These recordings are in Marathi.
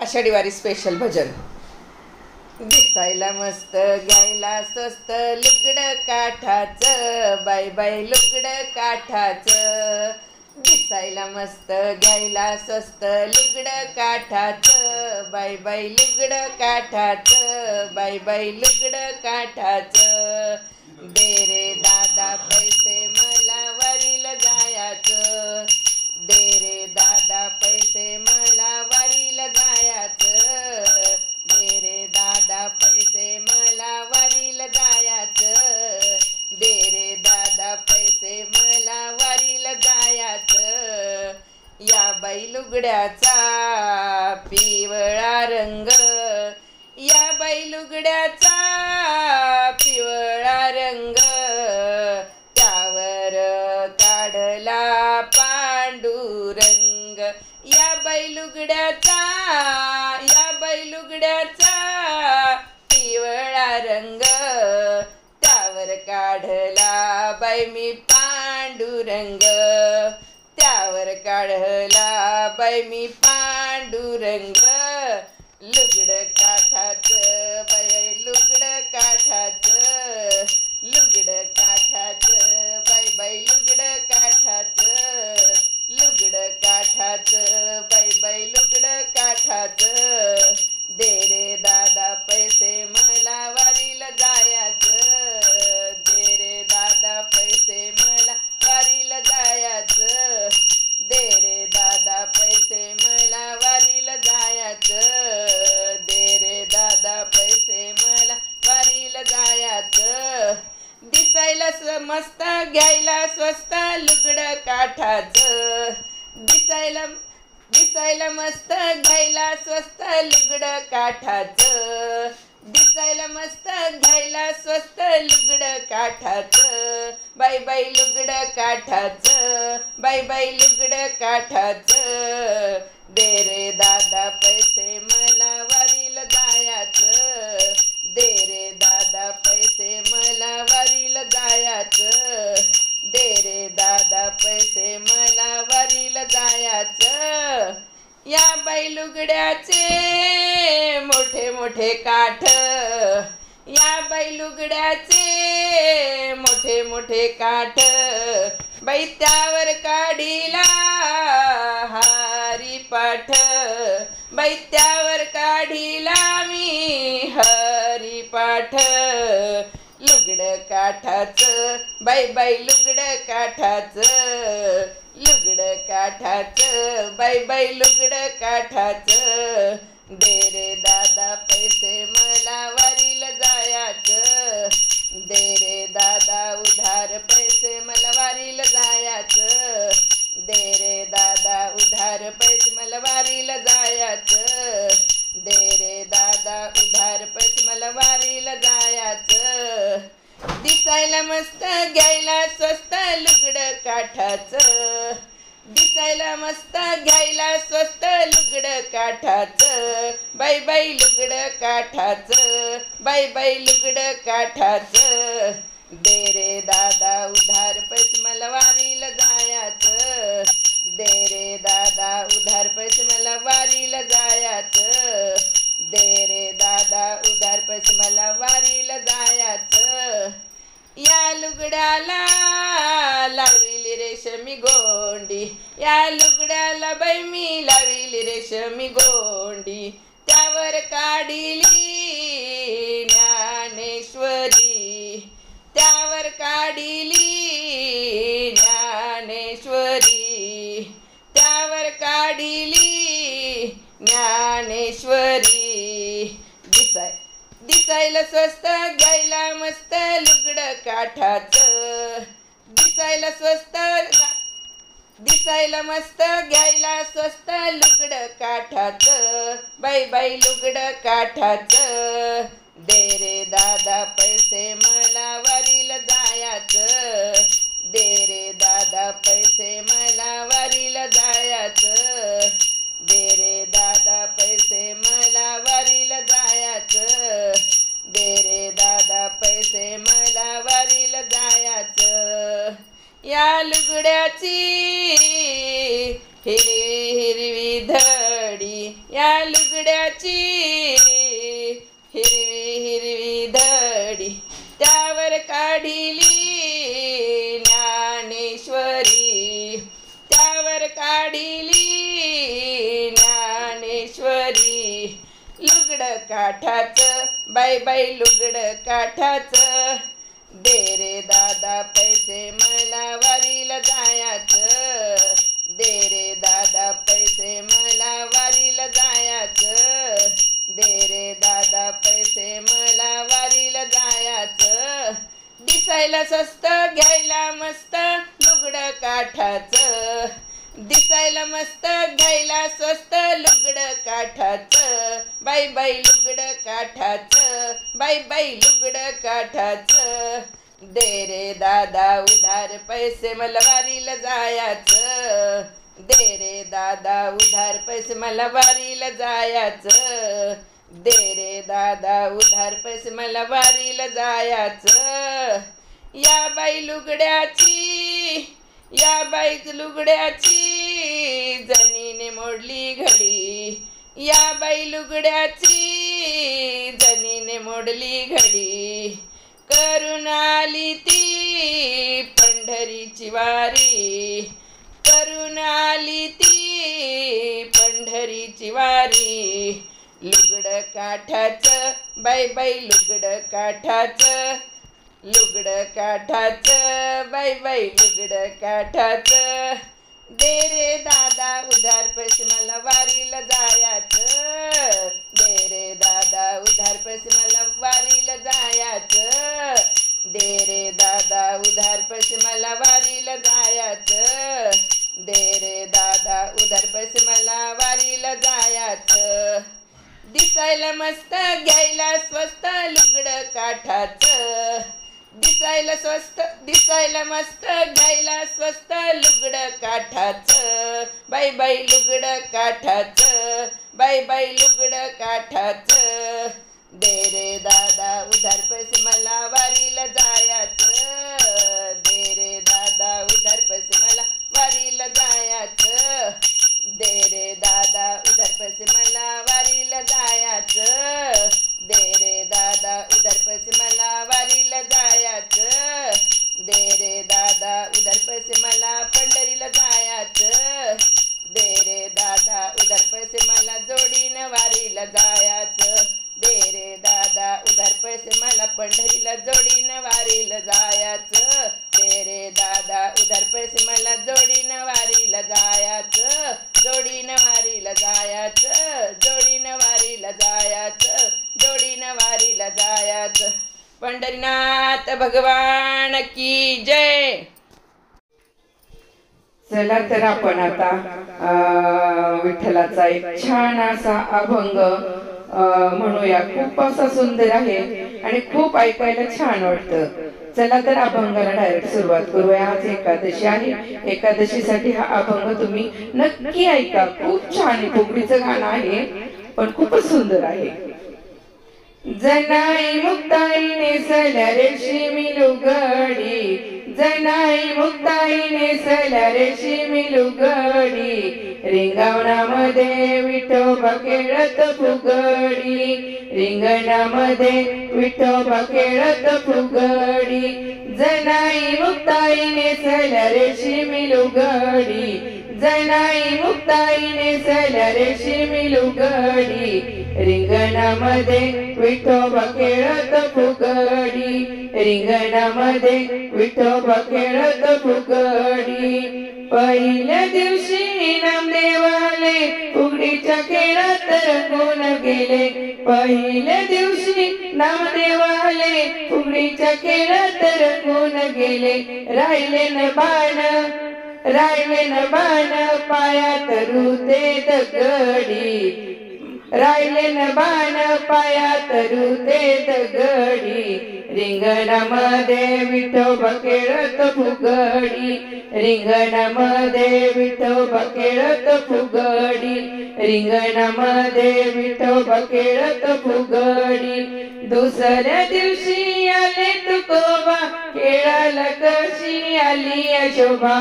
आषाढी वारी स्पेशल भजन। दिसायला मस्त घ्यायला स्वस्त लुगडं काठाचं, बाई बाई लुगडं काठाचं। दिसायला मस्त घ्यायला स्वस्त लुगडं काठाचं, बाई बाई लुगडं काठाचं, बाई बाई लुगडं काठाचं। दे रे दादा पैसे मला वारीला जायाचं, दे रे दादा पैसे मला वारीला जायाचं, दे रे दादा पैसे मला वारीला जायाचं, दे रे दादा पैसे मला वारीला जायाचं। या बाई लुगड्याचा पिवळा रंग, या बाई लुगड्याचा पिवळा रंग, त्यावर काढला पांडुरंग। या बाई लुगड्याचा, या बाई लुगड्याचा पिवळा रंग, त्यावर काढला बाई मी पांडुरंग, त्यावर काढला बाई मी पांडुरंग। लुगडं काठाचं बाई लुगडं काठाचं, लुगडं काठाचं बाई बाई लुगडं काठाचं, लुगडं काठाचं बाई बाई लुगडं काठाचं। दे रे दादा पैसे मला वारीला जायाचं, दे रे दादा पैसे मला वारीला जायाचं, दे रे दादा पैसे मला वारीला जायाचं, दे रे दादा पैसे मला वारीला जायाचं। दिसायला मस्त घ्यायला स्वस्त लुगडं काठाचं, दिसायला मस्त घ्यायला स्वस्त लुगडं काठाचं, दिसायला मस्त घ्यायला स्वस्त लुगडं काठाचं, बाई बाई लुगडं काठाचं, बाई बाई लुगडं काठाचं। दे रे दादा पैसे मला वारीला जायाचं, दे रे दादा पैसे मला वारीला जायाचं, दे रे दादा पैसे मला वारीला जायाचं। या बाई लुगड्याचे मोठे मोठे काठ, या बाई लुगड्याचे मोठे मोठे काठ, बाई त्यावर काढीला हरिपाठ, बाई त्यावर काढीला मी हरिपाठ। लुगडं काठाचं बाई बाई लुगडं काठाचं, लुगडं काठाचं बाई बाई लुगडं काठाचं। दे रे दादा पैसे मला वारीला जायाचं, दे रे दादा उधार पैसे मला वारीला जायाचं, दे रे दादा उधार पैसे मला वारीला जायाचं, दे रे दादा उधार पैसे मला वारीला जायाचं। दिसायला मस्त घ्यायला स्वस्त लुगडं काठाचं, दिसायला मस्त घ्यायला स्वस्त लुगडं काठाचं, बाई बाई लुगडं काठाचं, बाई बाई लुगडं काठाचं। दे रे दादा उधार पैसे मला वारीला जायाचं, दे रे दादा उधार पैसे मला वारीला जायाचं, दे रे दादा उधार पैसे मला वारीला जायाचं। या लुगड्याला लाविली रेशमी गोंडी, या लुगड्याला बाई मी लाविली रेशमी गोंडी, त्यावर काढिली ज्ञानेश्वरी, त्यावर काढिली ज्ञानेश्वरी, त्यावर काढिली ज्ञानेश्वरी। दिसायला स्वस्त घ्यायला मस्त लुगडं काठाचं, दिसायला स्वस्त दिसायला मस्त घ्यायला स्वस्त लुगडं काठाचं, बाई बाई लुगडं काठाचं। दे रे दादा पैसे मला वारीला जायाचं, दे रे दादा पैसे मला वारीला जायाचं, दे रे दादा पैसे मला वारीला जायाचं, दे रे दादा पैसे मला वारीला जायाचं। या लुगड्याची हिरवी हिरवी धडी, या लुगड्याची हिरवी हिरवी धडी त्यावर काढिली ज्ञानेश्वरी, त्यावर काढिली ज्ञानेश्वरी. लुगड काठाचं बाई बाई लुगड काठाचं, दे रे दादा पैसे मला वारीला जायाचं, दे रे दादा पैसे मला वारीला जायाचं, दे रे दादा पैसे मला वारीला जायाचं. दिसायला स्वस्त घ्यायला मस्त लुगड काठाचं, दिसायला मस्त घ्यायला स्वस्त लुगड काठाचं, बाई बाई लुगड काठाचं, बाई बाई लुगड काठाचं. दे रे दादा उधार पैसे मला वारीला जायाचं, दे रे दादा उधार पैसे मला वारीला जायाचं, दे रे दादा उधार पैसे मला वारीला जायाचं. या बाई लुगड्याची, या बाई लुगड्याची जणीने मोडली घडी, या बाई लुगड्याची जणीने मोडली घडी. करून आली ती पंढरीची वारी, करून आली ती पंढरीची वारी. लुगड काठाचं बाई बाई लुगड काठाचं, लुगड काठाचं बाई बाई लुगड काठाचं. दे रे दादा उधार पैसे मला वारीला जायाचं, दे रे दादा उधार पैसे मला वारीला जायाचं, दे रे दादा उधार पैसे मला वारीला जायाचं, दे रे दादा उधार पैसे मला वारीला जायाचं. दिसायला मस्त घ्यायला स्वस्त लुगड काठाचं, दिसायला स्वस्त दिसायला मस्त घ्यायला स्वस्त लुगड काठाचं, बाई बाई लुगड काठाचं, बाई बाई लुगड काठाचं. दे रे दादा उधार पैसे मला वारीला जायाचं, दे रे दादा उधार पैसे मला वारीला जायाचं, दे रे दादा उधार पैसे मला वारीला जायाचं, दे रे दादा उधार पैसे मला वारीला जायाचं, दे रे दादा उधार पैसे मला पंढरीला जायाचं, दे रे दादा उधार पैसे मला जोडीनं वारीला जायाचं, दे रे दादा उधार पैसे मला पंढरीला जोडीनं वारीला जायाचं, दे रे दादा उधार पैसे मला जोडीनं वारीला जायाचं, जोडीनं वारीला जायाचं, जोडीनं वारीला जायाचं, जोडीनं वारीला जायाचं. पंढरीनाथ भगवान की जय. चला तर आपण आता विठ्ठलाचा एक छान असा अभंग म्हणूया. खूप असा सुंदर आहे आणि खूप ऐकायला छान वाटतं. चला तर अभंगाला डायरेक्ट सुरुवात करूया. आज एकादशी आहे. एकादशीसाठी हा अभंग तुम्ही नक्की ऐका. खूप छान आहे. फुगडीचं गाणं आहे पण खूपच सुंदर आहे. जनाई मुक्ताई नेसल्या रेशीमी लुगडी, जनाई मुक्ताई नेसल्या रेशीमी लुगडी, रिंगणामध्ये विठोबा खेळत फुगडी, रिंगणामध्ये विठोबा खेळत फुगडी. जनाई मुक्ताई नेसल्या रेशीमी लुगडी, जनाई मुक्ताई नेसल्या रेशीमी लुगडी, रिंगणामध्ये विठोबा खेळत फुगडी, रिंगणामध्ये विठोबा खेळत फुगडी. पहिल्या दिवशी नामदेवाले फुगडीच्या खेळात रंगून गेले, पहिल्या दिवशी नामदेवाले फुगडीच्या खेळात रंगून गेले. राहिले न बाण, राहिले न बाण पायात रुते दगडी, राहिले न बाण पायात रुते दगडी, रिंगणामध्ये विठोबा खेळत फुगडी, रिंगणामध्ये विठोबा खेळत फुगडी, रिंगणामध्ये विठोबा खेळत फुगडी. दुसऱ्या दिवशी आले तुकोबा, खेळाला कशी आली यशोबा.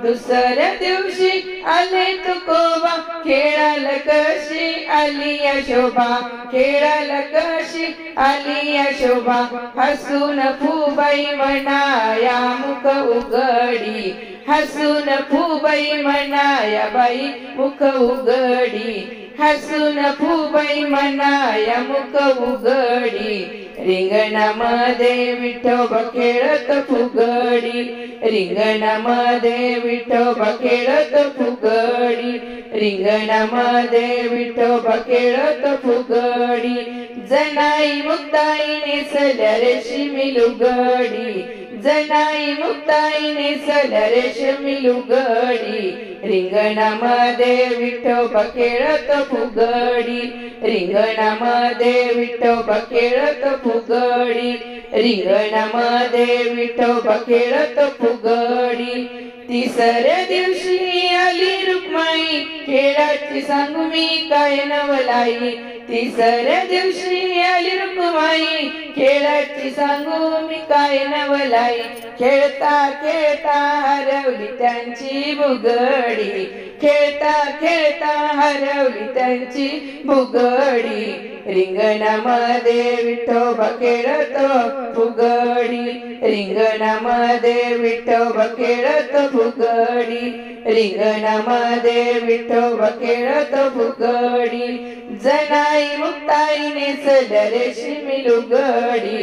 दुसऱ्या दिवशी आले तुकोबा, खेळाला कशी आली यशोबा. खेळाला कशी आली यशोबा. हसून फुबाई म्हणाया मुख उघडी, हसून फुबाई म्हणाया बाई मुख उघडी, हसून फुबाई म्हणाया मुख उघडी. रिंगणामध्ये विठोबा खेळत फुगडी, रिंगणामध्ये विठोबा खेळत फुगडी, रिंगणामध्ये विठोबा खेळत फुगडी. जनाई मुक्ताई नेसल्या रेशमी लुगडी, जनाई मुक्ताई नेसल्या रेशमी लुगडी. रिंगणामध्ये विठोबा खेळत फुगडी, रिंगणामध्ये विठोबा खेळत फुगडी, रिंगणामध्ये विठोबा खेळत फुगडी. तिसऱ्या दिवशी आली रुक्माई, खेळाची सांगू मी काय नवलाई. तिसऱ्या दिवशी आली रुक्माई, खेळाची सांगू मी काय नवलाई. खेळता खेळता हरवली त्यांची बुगडी, खेळता खेळता हरवली त्यांची बुगडी. रिंगणामध्ये विठोबा खेळत फुगडी, रिंगणामध्ये विठोबा खेळत फुगडी, रिंगणामध्ये विठोबा खेळत फुगडी. जनाई मुक्ताई नेसल्या रेशमी लुगडी,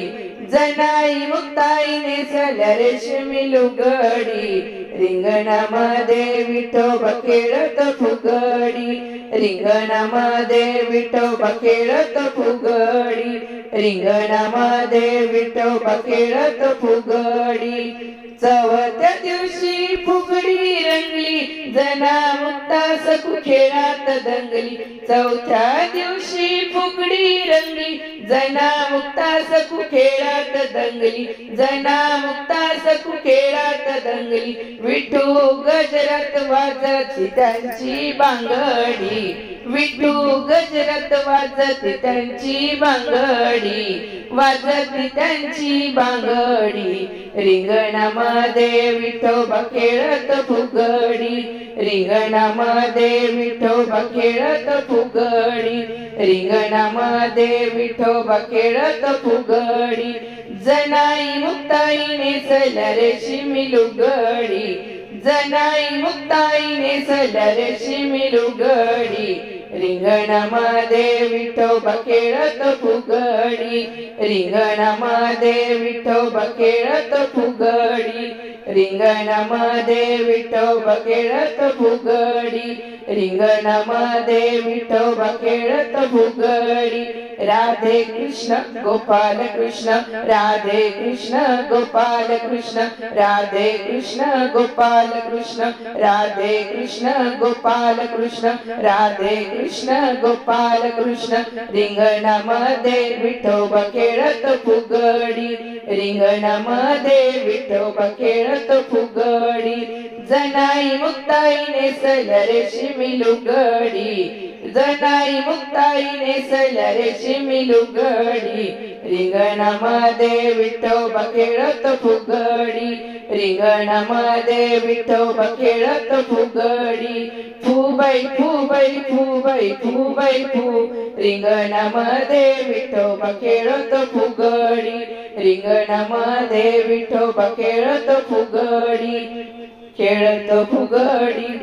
जनाई मुक्ताई नेसल्या रेशमी लुगडी. रिंगणामध्ये विठोबा खेळत फुगडी, रिंगणामध्ये विठोबा खेळत फुगडी, रिंगणामध्ये विठोबा खेळत फुगडी. चौथ्या दिवशी फुगडी रंगली, जना मुक्ता सकू खेळात दंगली. चौथ्या दिवशी फुगडी रंगली, जना मुक्ता सकू खेळात दंगली, जना मुक्ता सकू खेळात दंगली. विठू गजरात वाजती त्यांची बांगडी, विठू गजरात वाजती त्यांची बांगडी, वाजती त्यांची बांगडी. रिंगणामध्ये विठोबा खेळत फुगडी, रिंगणामध्ये विठोबा खेळत फुगडी, रिंगणामध्ये विठोबा खेळत फुगडी. जनाई मुक्ताई नेसल्या रेशमी लुगडी, जनाई मुक्ताई नेसल्या रेशमी लुगडी. रिंगणामध्ये विठोबा खेळत फुगडी, रिंगणामध्ये विठोबा खेळत फुगडी, रिंगणामध्ये विठोबा खेळत फुगडी, रिंगणामध्ये विठोबा खेळत फुगडी. राधे कृष्ण गोपाल कृष्ण, राधे कृष्ण गोपाल कृष्ण, राधे कृष्ण गोपाल कृष्ण, राधे कृष्ण गोपाल कृष्ण, राधे कृष्ण गोपाल कृष्ण. रिंगणामध्ये विठोबा खेळत फुगडी, रिंगणामध्ये विठोबा खेळत फुगडी. जनाई मुक्ताई नेसल्या रेशमी लुगडी, जनाई मुक्ताई नेसल्या रेशमी लुगडी. रिंगणामध्ये विठोबा खेळत फुगडी, रिंगणामध्ये विठोबा खेळत फुगडी. फुबाई फुबाई फुबाई फुबाई फू, रिंगणामध्ये विठोबा खेळत फुगडी, रिंगणामध्ये विठोबा खेळत फुगडी, खेळत फुगडी.